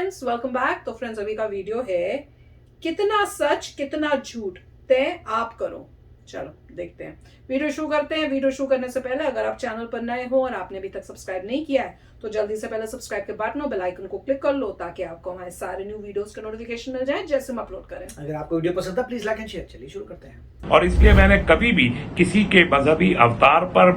Friends, welcome back. तो friends, अभी का वीडियो है कितना सच कितना झूठ तय आप करो। चलो देखते हैं, वीडियो शुरू करते हैं। वीडियो शुरू करने से पहले अगर आप चैनल पर नए हो और आपने अभी तक सब्सक्राइब नहीं किया है तो जल्दी से पहले सब्सक्राइब के बटन और बेल आइकन को क्लिक कर लो ताकि आपको हमारे सारे न्यू वीडियोस के नोटिफिकेशन मिल जाए जैसे हम अपलोड करें। अगर आपको वीडियो पसंद है प्लीज लाइक एंड शेयर। चलिए शुरू करते हैं। और इसलिए मैंने कभी भी किसी के मजहबी अवतार पर,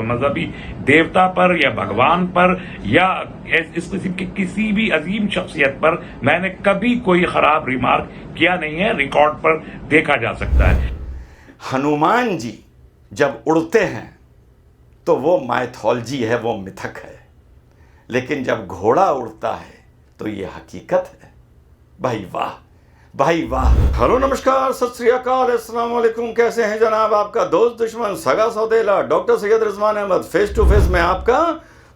मजहबी देवता पर या भगवान पर या इस किस्म की किसी भी अजीम शख्सियत पर मैंने कभी कोई खराब रिमार्क किया नहीं है। रिकॉर्ड पर देखा जा सकता है। हनुमान जी जब उड़ते हैं तो वो माइथोलॉजी है, वो मिथक है, लेकिन जब घोड़ा उड़ता है तो ये हकीकत है। भाई वाह, भाई वाह। हेलो नमस्कार, सत श्री अकाल, अस्सलाम वालेकुम। कैसे हैं जनाब? आपका दोस्त दुश्मन सगा सौदेला doctor Syed Rizwan Ahmed face to face में आपका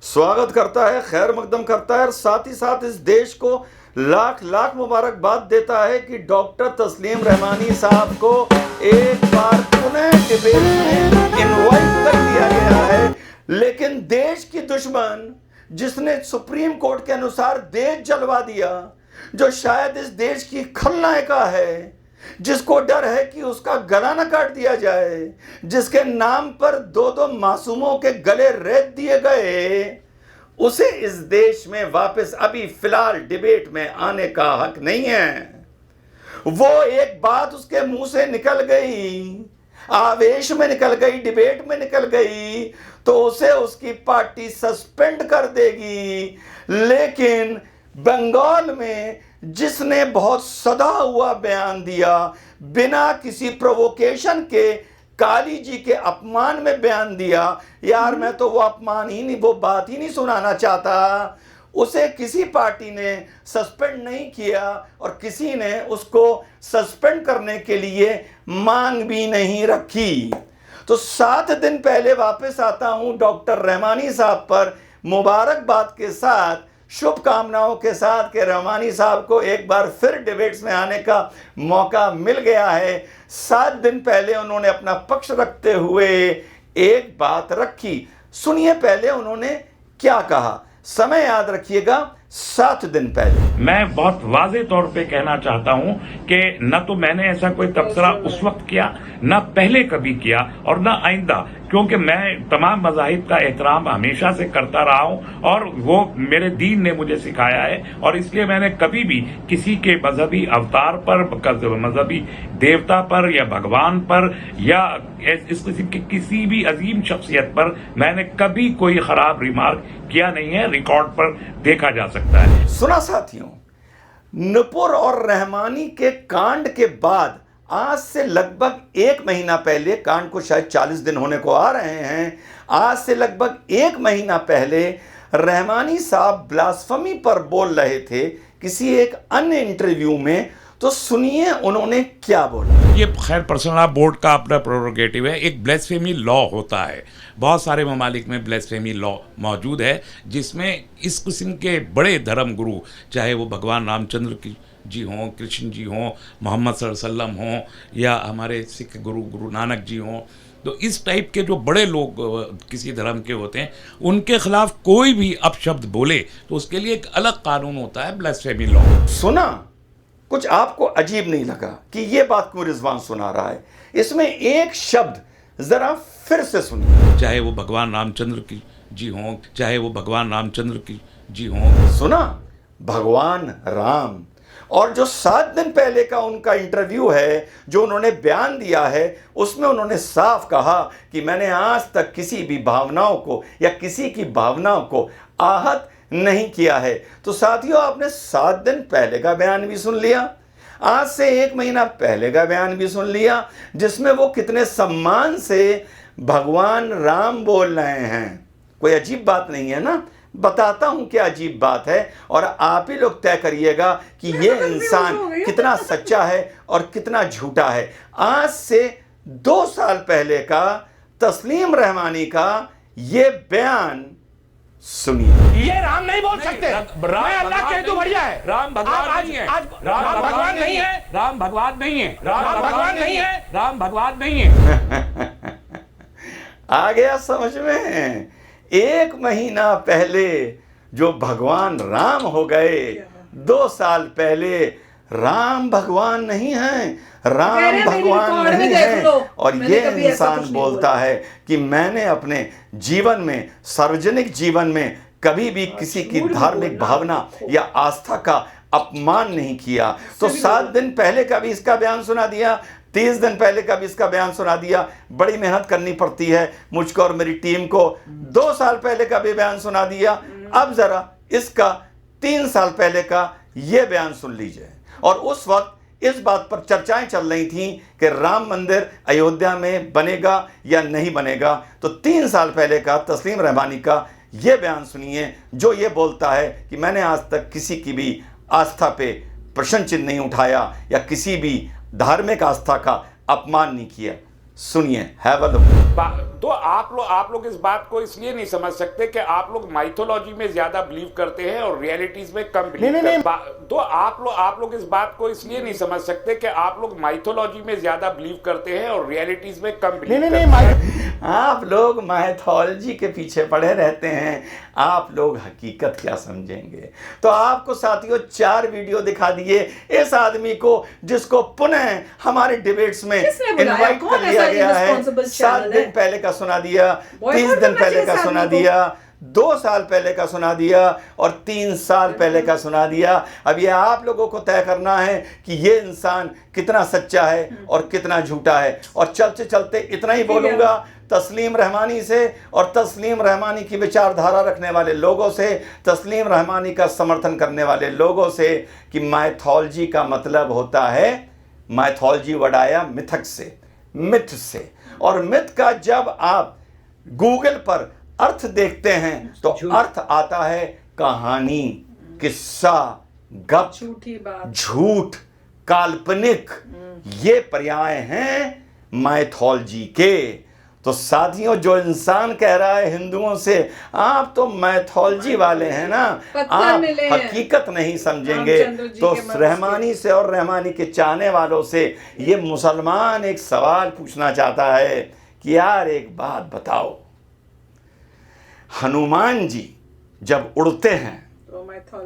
स्वागत करता है, खैर मकदम करता है और साथ ही साथ इस देश को लाख लाख मुबारकबाद देता है कि डॉक्टर तस्लीम रहमानी साहब को एक बार पुनः डिबेट में इनवाइट कर दिया गया है। लेकिन देश की दुश्मन जिसने सुप्रीम कोर्ट के अनुसार देश जलवा दिया, जो शायद इस देश की खलनायिका है, जिसको डर है कि उसका गला न काट दिया जाए, जिसके नाम पर दो दो मासूमों के गले रेत दिए गए, उसे इस देश में वापस अभी फिलहाल डिबेट में आने का हक नहीं है। वो एक बात उसके मुंह से निकल गई, आवेश में निकल गई, डिबेट में निकल गई तो उसे उसकी पार्टी सस्पेंड कर देगी। लेकिन बंगाल में जिसने बहुत सदा हुआ बयान दिया, बिना किसी प्रोवोकेशन के काली जी के अपमान में बयान दिया, यार मैं तो वो अपमान ही नहीं, वो बात ही नहीं सुनाना चाहता, उसे किसी पार्टी ने सस्पेंड नहीं किया और किसी ने उसको सस्पेंड करने के लिए मांग भी नहीं रखी। तो 7 दिन पहले वापस आता हूं डॉक्टर रहमानी साहब पर मुबारकबाद के साथ, शुभकामनाओं के साथ कि रहमानी साहब को एक बार फिर डिबेट्स में आने का मौका मिल गया है। 7 दिन पहले उन्होंने अपना पक्ष रखते हुए एक बात रखी। सुनिए पहले उन्होंने क्या कहा, समय याद रखिएगा, 7 दिन पहले। मैं बहुत वाजे तौर पे कहना चाहता हूं कि न तो मैंने ऐसा कोई तबसरा उस वक्त किया, न पहले कभी किया और न आइंदा, क्योंकि मैं तमाम मज़ाहिब का एहतराम हमेशा से करता रहा हूं और वो मेरे दीन ने मुझे सिखाया है। और इसलिए मैंने कभी भी किसी के मजहबी अवतार पर, मजहबी देवता पर या भगवान पर या इस किस्म की किसी भी अजीम शख्सियत पर मैंने कभी कोई खराब रिमार्क किया नहीं है। रिकॉर्ड पर देखा जा सकता है। सुना साथियों, नुपुर और रहमानी के कांड के बाद आज से लगभग 1 महीना पहले, कांड को शायद 40 दिन होने को आ रहे हैं, आज से लगभग 1 महीना पहले रहमानी साहब ब्लास्फेमी पर बोल रहे थे किसी एक अन्य इंटरव्यू में। तो सुनिए उन्होंने क्या बोला। ये खैर पर्सनल बोर्ड का अपना प्रोरोगेटिव है। एक ब्लेस्फेमी लॉ होता है, बहुत सारे ममालिक में ब्लेस्फेमी लॉ मौजूद है, जिसमें इस किस्म के बड़े धर्म गुरु, चाहे वो भगवान रामचंद्र जी हों, कृष्ण जी हों, मोहम्मद सल्लल्लाहु अलैहि वसल्लम हों या हमारे सिख गुरु नानक जी हों, तो इस टाइप के जो बड़े लोग किसी धर्म के होते हैं, उनके खिलाफ कोई भी अपशब्द बोले तो उसके लिए एक अलग कानून होता है, ब्लेस्फेमी लॉ। सुना, कुछ आपको अजीब नहीं लगा कि ये बात क्यों रिजवान सुना रहा है? इसमें एक शब्द जरा फिर से सुनिए। चाहे वो भगवान रामचंद्र जी हों, चाहे वो भगवान रामचंद्र जी हों। सुना, भगवान राम। और जो 7 दिन पहले का उनका इंटरव्यू है, जो उन्होंने बयान दिया है, उसमें उन्होंने साफ कहा कि मैंने आज तक किसी भी भावनाओं को या किसी की भावनाओं को आहत नहीं किया है। तो साथियों, आपने 7 दिन पहले का बयान भी सुन लिया, आज से 1 महीना पहले का बयान भी सुन लिया, जिसमें वो कितने सम्मान से भगवान राम बोल रहे हैं। कोई अजीब बात नहीं है ना? बताता हूं क्या अजीब बात है और आप ही लोग तय करिएगा कि ये इंसान कितना सच्चा है और कितना झूठा है। आज से 2 साल पहले का तस्लीम रहमानी का ये बयान सुनिए। ये राम नहीं बोल सकते। मैं अल्लाह कह दूं बढ़िया है। राम भगवान नहीं है। राम भगवान नहीं है। राम भगवान नहीं है। राम भगवान नहीं है। राम भगवान नहीं है। आ गया समझ में? 1 महीना पहले जो भगवान राम हो गए, 2 साल पहले राम भगवान नहीं हैं, राम कह रहे हैं, मेरी भगवान रिकॉर्ड में नहीं देख हैं। लो, और मैंने ये कभी ऐसा इंसान कुछ नहीं बोलता बोला। है कि मैंने अपने जीवन में, सार्वजनिक जीवन में कभी भी किसी की झूठ भी धार्मिक बोलना, भावना देखो। या आस्था का अपमान नहीं किया। तो भी 7 दिन पहले का भी इसका बयान सुना दिया, 30 दिन पहले का भी इसका बयान सुना दिया। बड़ी मेहनत करनी पड़ती है मुझको और मेरी टीम को। 2 साल पहले का भी बयान सुना दिया। अब जरा इसका 3 साल पहले का ये बयान सुन लीजिए। और उस वक्त इस बात पर चर्चाएं चल रही थी कि राम मंदिर अयोध्या में बनेगा या नहीं बनेगा। तो 3 साल पहले का तस्लीम रहमानी का ये बयान सुनिए, जो ये बोलता है कि मैंने आज तक किसी की भी आस्था पे प्रश्न चिन्ह नहीं उठाया या किसी भी धार्मिक आस्था का अपमान नहीं किया। सुनिए, हैव अ लुक। तो आप लोग इस बात को इसलिए नहीं समझ सकते कि आप लोग माइथोलॉजी में ज्यादा बिलीव करते हैं और रियलिटीज में कम बिलीव करते हैं। तो आप लोग इस बात को इसलिए नहीं समझ सकते कि आप लोग माइथोलॉजी में ज्यादा बिलीव करते हैं और रियलिटीज में कम बिलीव करते हैं। आप लोग माइथोलॉजी के पीछे पड़े रहते हैं, आप लोग हकीकत क्या समझेंगे। तो आपको साथियों 4 वीडियो दिखा दिए इस आदमी को, जिसको पुनः हमारे डिबेट्स में किसने बुलाया? इनवाइट कौन कर लिया ऐसा गया है। irresponsible 7 channel दिन है? पहले का सुना दिया, Boycott 30 दिन करना पहले चाहिए का इस सुना आदमी को। दिया, 2 साल पहले का सुना दिया और 3 साल पहले का सुना दिया। अब ये आप लोगों को तय करना है कि ये इंसान कितना सच्चा है और कितना झूठा है। और चलते चलते इतना ही बोलूंगा तस्लीम रहमानी से और तस्लीम रहमानी की विचारधारा रखने वाले लोगों से, तस्लीम रहमानी का समर्थन करने वाले लोगों से, कि माइथोलॉजी का मतलब होता है, माइथोलॉजी वर्ड आया मिथक से, मिथ से। और मिथ का जब आप गूगल पर अर्थ देखते हैं तो अर्थ आता है कहानी, किस्सा, गप, झूठी बात। झूठ, काल्पनिक। ये पर्याय हैं माइथोलॉजी के। तो साथियों, जो इंसान कह रहा है हिंदुओं से आप तो माइथोलॉजी वाले हैं ना, पत्थर आप मिले हैं। हकीकत नहीं समझेंगे। रामचंद्र जी तो के मर्ज रहमानी से और रहमानी के चाहने वालों से ये मुसलमान एक सवाल पूछना चाहता है कि यार एक बात बताओ, हनुमान जी जब उड़ते हैं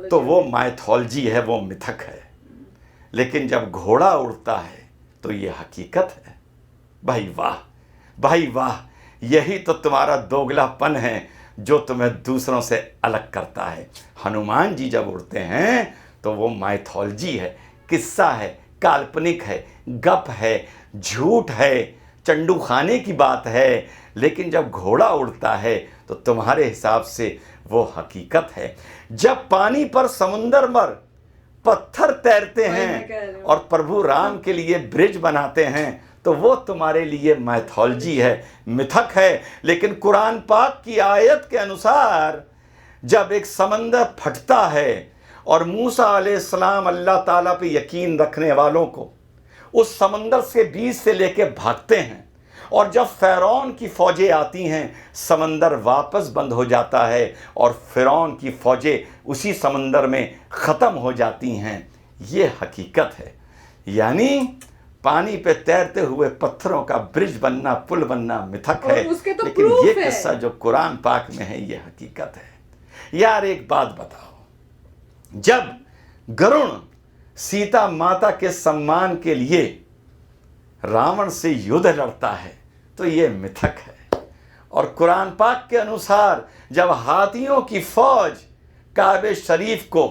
तो वो माइथोलॉजी है, वो मिथक है। लेकिन जब घोड़ा उड़ता है तो ये हकीकत है। भाई वाह, भाई वाह, यही तो तुम्हारा दोगलापन है जो तुम्हें दूसरों से अलग करता है। हनुमान जी जब उड़ते हैं तो वो माइथोलॉजी है, किस्सा है, काल्पनिक है, गप है, झूठ है, चंडू खाने की बात है। लेकिन जब घोड़ा उड़ता है तो तुम्हारे हिसाब से वो हकीकत है। जब पानी पर, समुंदर पर पत्थर तैरते हैं और प्रभु राम के लिए ब्रिज बनाते हैं तो वो तुम्हारे लिए माइथोलॉजी है, मिथक है। लेकिन कुरान पाक की आयत के अनुसार जब एक समंदर फटता है और मूसा अलैहिस्सलाम अल्लाह ताला पे यकीन रखने वालों को उस समंदर से बीच से लेके भागते हैं, और जब फ़िरौन की फ़ौजें आती हैं समंदर वापस बंद हो जाता है और फ़िरौन की फ़ौजें उसी समंदर में ख़त्म हो जाती हैं। ये हकीकत है। यानी पानी पे तैरते हुए पत्थरों का ब्रिज बनना, पुल बनना मिथक और है। उसके तो लेकिन proof ये है। किस्सा जो कुरान पाक में है ये हकीकत है। यार एक बात बताओ, जब गरुण सीता माता के सम्मान के लिए रावण से युद्ध लड़ता है तो ये मिथक है। और कुरान पाक के अनुसार जब हाथियों की फौज काबे शरीफ को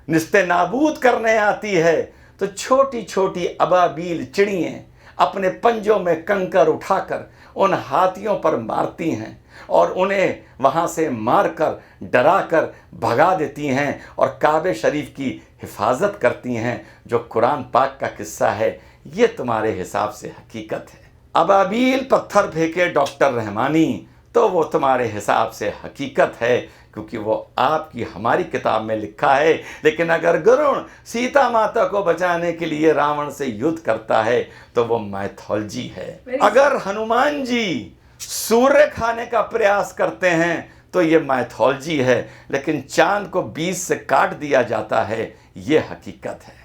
निस्ते नाबूद करने आती है तो छोटी छोटी अबाबील चिड़ियाँ अपने पंजों में कंकर उठाकर उन हाथियों पर मारती हैं और उन्हें वहाँ से मारकर डराकर भगा देती हैं और काबे शरीफ की हिफाजत करती हैं। जो कुरान पाक का किस्सा है ये तुम्हारे हिसाब से हकीकत है। अबाबील पत्थर फेंके डॉक्टर रहमानी तो वो तुम्हारे हिसाब से हकीकत है, क्योंकि वो आपकी हमारी किताब में लिखा है। लेकिन अगर गरुण सीता माता को बचाने के लिए रावण से युद्ध करता है तो वो माइथोलॉजी है। अगर हनुमान जी सूर्य खाने का प्रयास करते हैं तो ये माइथोलॉजी है। लेकिन चांद को बीच से काट दिया जाता है, ये हकीकत है।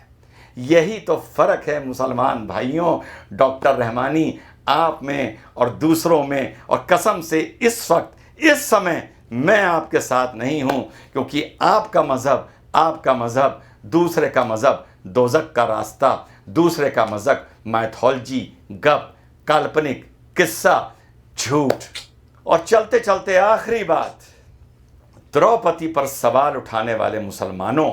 यही तो फ़र्क है मुसलमान भाइयों, डॉक्टर रहमानी आप में और दूसरों में। और कसम से इस वक्त इस समय मैं आपके साथ नहीं हूँ, क्योंकि आपका मज़हब आपका मज़हब, दूसरे का मज़हब दोज़ख का रास्ता, दूसरे का मज़हब माइथोलॉजी, गप, काल्पनिक, किस्सा, झूठ। और चलते चलते आखिरी बात, द्रौपदी पर सवाल उठाने वाले मुसलमानों,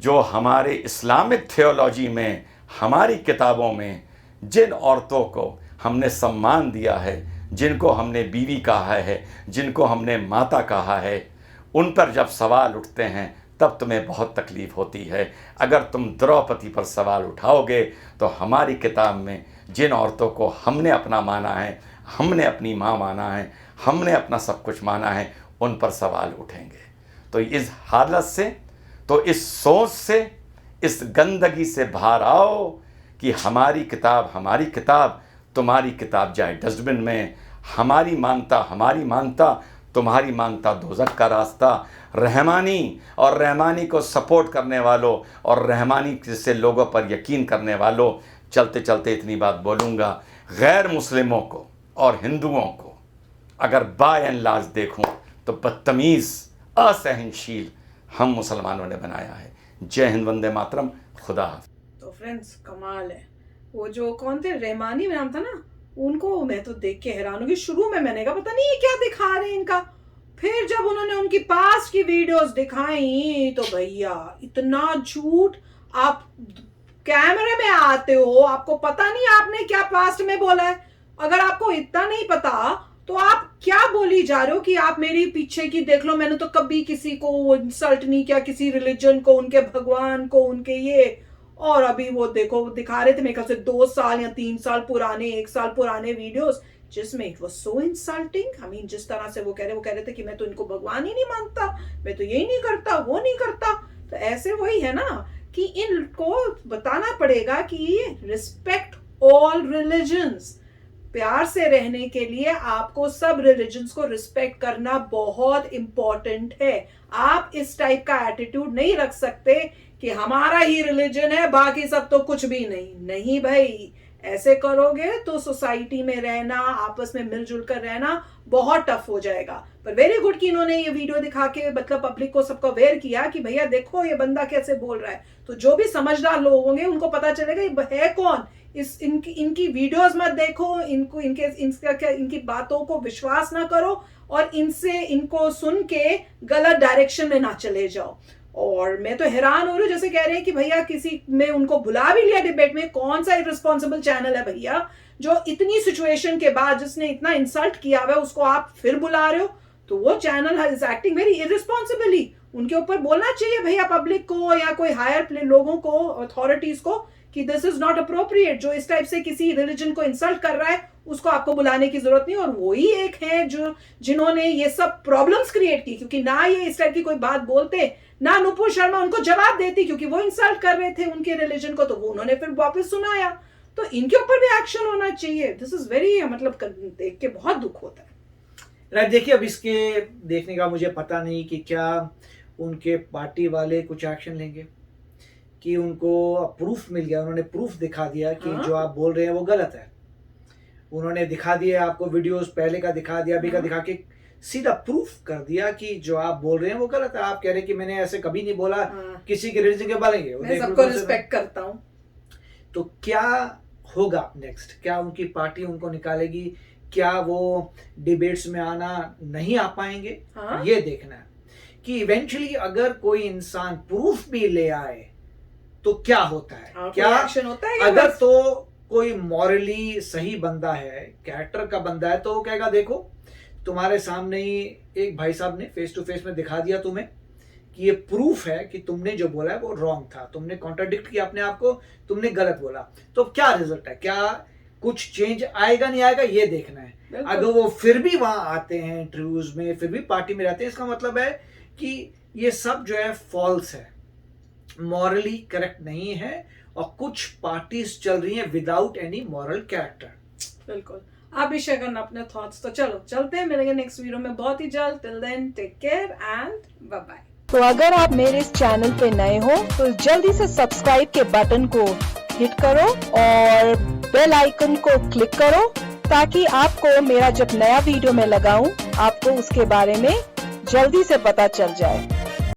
जो हमारे इस्लामिक थियोलॉजी में, हमारी किताबों में जिन औरतों को हमने सम्मान दिया है, जिनको हमने बीवी कहा है, जिनको हमने माता कहा है, उन पर जब सवाल उठते हैं तब तुम्हें बहुत तकलीफ़ होती है। अगर तुम द्रौपदी पर सवाल उठाओगे तो हमारी किताब में जिन औरतों को हमने अपना माना है, हमने अपनी माँ माना है, हमने अपना सब कुछ माना है, उन पर सवाल उठेंगे। तो इस हालत से, तो इस सोच से, इस गंदगी से बाहर आओ कि हमारी किताब तुम्हारी किताब जाए डस्टबिन में। हमारी मानता तुम्हारी मानता दोज़ख का रास्ता। रहमानी को सपोर्ट करने वालों और रहमानी से लोगों पर यकीन करने वालों, चलते चलते इतनी बात बोलूँगा, गैर मुस्लिमों को और हिंदुओं को अगर बाय एंड लार्ज देखूँ तो बदतमीज़, असहनशील हम मुसलमानों ने बनाया है। जय हिंद, वंदे मातरम, खुदा हाफ़िज़। तो फ्रेंड्स कमाल है। वो जो कौन थे, रहमानी नाम था ना, उनको मैं तो देख के हैरान होगी। शुरू में मैंने कहा पता नहीं ये क्या दिखा रहे हैं इनका, फिर जब उन्होंने उनकी पास्ट की वीडियोस दिखाई तो भैया इतना झूठ। आप कैमरे में आते हो, आपको पता नहीं आपने क्या पास्ट में बोला है। अगर आपको इतना नहीं पता तो आप क्या बोली जा रहे हो कि आप मेरी पीछे की देख लो, मैंने तो कभी किसी को इंसल्ट नहीं किया, किसी रिलीजन को, उनके भगवान को, उनके ये। और अभी वो देखो दिखा रहे थे मेरे ख्याल से 2 साल या 3 साल पुराने, 1 साल पुराने वीडियोस, जिसमें it was so insulting. I mean जिस तरह से वो कह रहे थे कि मैं तो इनको भगवान ही नहीं मानता, मैं तो यही नहीं करता, वो नहीं करता। तो ऐसे वही है ना कि इनको बताना पड़ेगा कि रिस्पेक्ट ऑल रिलीजन्स। प्यार से रहने के लिए आपको सब रिलीजन्स को रिस्पेक्ट करना बहुत इंपॉर्टेंट है। आप इस टाइप का एटीट्यूड नहीं रख सकते कि हमारा ही रिलीजन है, बाकी सब तो कुछ भी नहीं भाई। ऐसे करोगे तो सोसाइटी में रहना, आपस में मिलजुल कर रहना बहुत टफ हो जाएगा। पर वेरी गुड कि इन्होंने ये वीडियो दिखा के मतलब पब्लिक को सबको अवेयर किया कि भैया देखो ये बंदा कैसे बोल रहा है। तो जो भी समझदार लोग होंगे उनको पता चलेगा ये है कौन। इनकी वीडियोस मत देखो, इनकी बातों को विश्वास ना करो और इनको सुन के गलत डायरेक्शन में ना चले जाओ। और मैं तो हैरान हो रही हूँ, जैसे कह रहे हैं कि भैया किसी में उनको बुला भी लिया डिबेट में। कौन सा इररिस्पॉन्सिबल चैनल है भैया जो इतनी सिचुएशन के बाद, जिसने इतना इंसल्ट किया हुआ है, उसको आप फिर बुला रहे हो? तो वो channel is acting very irresponsibly. उनके ऊपर बोलना चाहिए भैया पब्लिक को या कोई हायर लोगों को, अथॉरिटीज को, कि दिस इज नॉट अप्रोप्रिएट। जो इस टाइप से किसी रिलीजन को इंसल्ट कर रहा है उसको आपको बुलाने की जरूरत नहीं। और वही एक है जिन्होंने ये सब प्रॉब्लम्स क्रिएट की, क्योंकि ना ये इस टाइप की कोई बात बोलते, ना नुपुर शर्मा उनको जवाब देती, क्योंकि वो इंसल्ट कर रहे थे उनके रिलीजन को, तो वो उन्होंने फिर वापस सुनाया। तो इनके ऊपर भी एक्शन होना चाहिए। दिस इज वेरी, मतलब देख के बहुत दुख होता है। राइट, देखिए अब इसके देखने का मुझे पता नहीं कि क्या उनके पार्टी वाले कुछ एक्शन लेंगे, कि उनको प्रूफ मिल गया, उन्होंने प्रूफ दिखा दिया कि जो आप बोल रहे हैं वो गलत है। उन्होंने दिखा दिया आपको, वीडियोस पहले का दिखा दिया, अभी का दिखा के सीधा प्रूफ कर दिया कि जो आप बोल रहे हैं वो गलत है। आप कह रहे हैं कि मैंने ऐसे कभी नहीं बोला किसी के रिलीजन के बारे में। मैं सबको रिस्पेक्ट करता हूं। तो क्या होगा नेक्स्ट? क्या उनकी पार्टी उनको निकालेगी? क्या वो डिबेट्स में आना नहीं आ पाएंगे? ये देखना है कि इवेंचुअली अगर कोई इंसान प्रूफ भी ले आए तो क्या होता है, क्या एक्शन होता है। अगर तो कोई मॉरली सही बंदा है, कैरेक्टर का बंदा है, तो वो कहेगा देखो तुम्हारे सामने ही एक भाई साहब ने फेस टू फेस में दिखा दिया तुम्हें कि ये प्रूफ है कि तुमने जो बोला है वो रॉन्ग था, तुमने कॉन्ट्राडिक्ट किया अपने आप को, तुमने गलत बोला। तो क्या रिजल्ट है, क्या कुछ चेंज आएगा नहीं आएगा, ये देखना है। अगर वो फिर भी वहां आते हैं इंटरव्यूज में, फिर भी पार्टी में रहते हैं, इसका मतलब है कि ये सब जो है फॉल्स है, मॉरली करेक्ट नहीं है, और कुछ पार्टीज चल रही हैं विदाउट एनी मॉरल कैरेक्टर। बिल्कुल। आप भी शेयर करना अपने थॉट्स। तो चलो चलते हैं, मिलेंगे नेक्स्ट वीडियो में बहुत ही जल्द। Till then take care and bye bye. तो अगर आप मेरे इस चैनल पे नए हो तो जल्दी से सब्सक्राइब के बटन को हिट करो और बेल आइकन को क्लिक करो, ताकि आपको मेरा जब नया वीडियो मैं लगाऊं आपको उसके बारे में जल्दी से पता चल जाए।